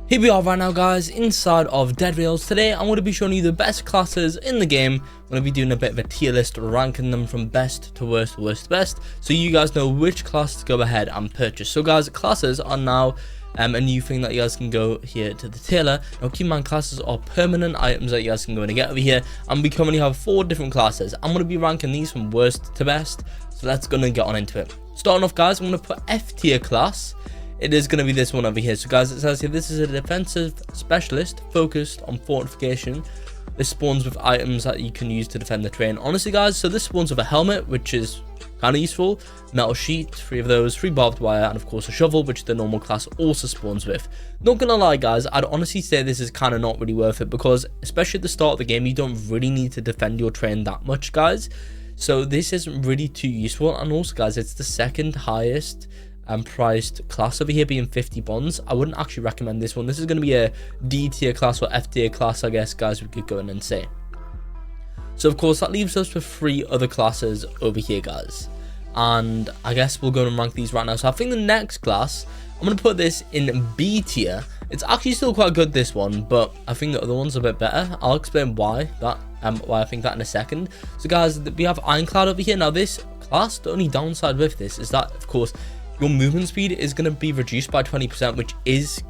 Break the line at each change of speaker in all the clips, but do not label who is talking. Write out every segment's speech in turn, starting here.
Here we are right now, guys, inside of Dead Rails. Today I'm going to be showing you the best classes in the game. I'm going to be doing a bit of a tier list, ranking them from best to worst to worst to best, so you guys know which class to go ahead and purchase. So guys, classes are now a new thing that you guys can go here to the tailor. Now keep in mind, classes are permanent items that you guys can go in and get over here, and we currently have 4 different classes. I'm going to be ranking these from worst to best, so let's go and get on into it. Starting off, guys, I'm going to put F tier class. It is going to be this one over here. So guys, it says here, this is a defensive specialist focused on fortification. This spawns with items that you can use to defend the terrain. Honestly, guys, so this spawns with a helmet, which is kind of useful, metal sheet, 3 of those, 3 barbed wire, and of course a shovel, which the normal class also spawns with. Not gonna lie, guys, I'd honestly say this is kind of not really worth it, because especially at the start of the game, you don't really need to defend your terrain that much, guys. So this isn't really too useful. And also, guys, it's the second highest priced class over here, being 50 bonds. I wouldn't actually recommend this one. This is going to be a D tier class or F tier class, I guess, guys, we could go in and say. So of course that leaves us with 3 other classes over here, guys, and I guess we'll go and rank these right now. So I think the next class, I'm going to put this in B tier. It's actually still quite good, this one, but I think the other one's a bit better. I'll explain why I think that in a second. So guys, we have Ironclad over here. Now this class, the only downside with this is that, of course, your movement speed is going to be reduced by 20%, which is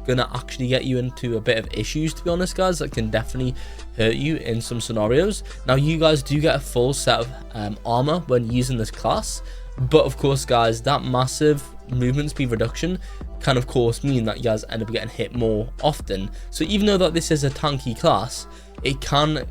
going to actually get you into a bit of issues, to be honest, guys. That can definitely hurt you in some scenarios. Now, you guys do get a full set of armor when using this class, but of course, guys, that massive movement speed reduction can, of course, mean that you guys end up getting hit more often. So even though that this is a tanky class, it can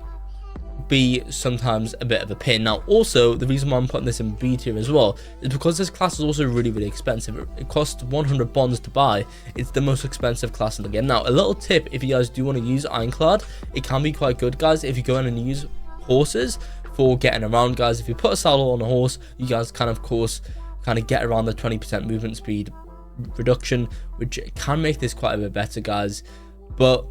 be sometimes a bit of a pain. Now also, the reason why I'm putting this in B tier as well is because this class is also really expensive. It costs 100 bonds to buy. It's the most expensive class in the game. Now, a little tip, if you guys do want to use Ironclad, it can be quite good, guys, if you go in and use horses for getting around, guys. If you put a saddle on a horse, you guys can, of course, kind of get around the 20% movement speed reduction, which can make this quite a bit better, guys. But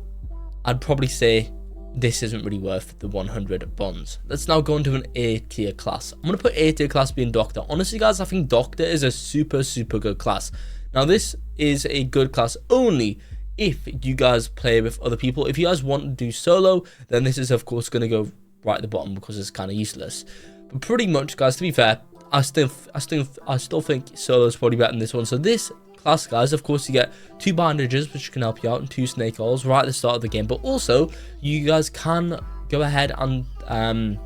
I'd probably say this isn't really worth the 100 bonds. Let's now go into an A tier class. I'm going to put A tier class being Doctor. Honestly, guys, I think Doctor is a super good class. Now, this is a good class only if you guys play with other people. If you guys want to do solo, then this is, of course, going to go right at the bottom because it's kind of useless. But pretty much, guys, to be fair, I still think solo is probably better than this one. So this class, guys, of course, you get 2 bandages, which can help you out, and 2 snake oils right at the start of the game. But also, you guys can go ahead and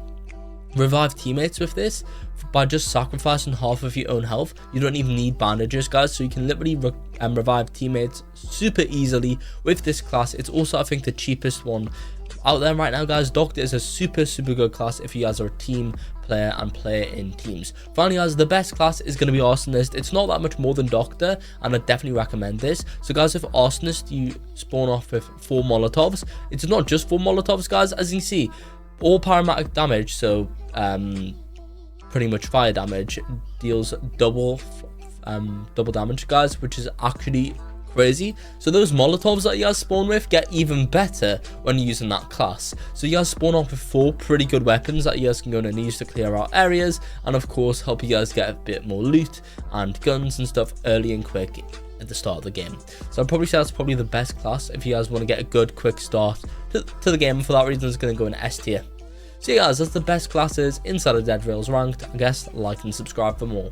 revive teammates with this by just sacrificing half of your own health. You don't even need bandages, guys, so you can literally revive teammates super easily with this class. It's also, I think, the cheapest one out there right now, guys. Doctor is a super good class if you guys are a team player and play in teams. Finally, guys, the best class is going to be Arsonist. It's not that much more than Doctor, and I definitely recommend this. So guys, with Arsonist, you spawn off with 4 Molotovs. It's not just 4 Molotovs, guys. As you can see, all parametric damage, so pretty much fire damage, deals double damage, guys, which is actually crazy. So those Molotovs that you guys spawn with get even better when using that class. So you guys spawn off with 4 pretty good weapons that you guys can go and use to clear out areas, and of course help you guys get a bit more loot and guns and stuff early and quick at the start of the game. So I'd probably say that's probably the best class if you guys want to get a good quick start to the game. For that reason, it's going to go in S tier. So yeah, guys, that's the best classes inside of Dead Rails ranked. I guess like and subscribe for more.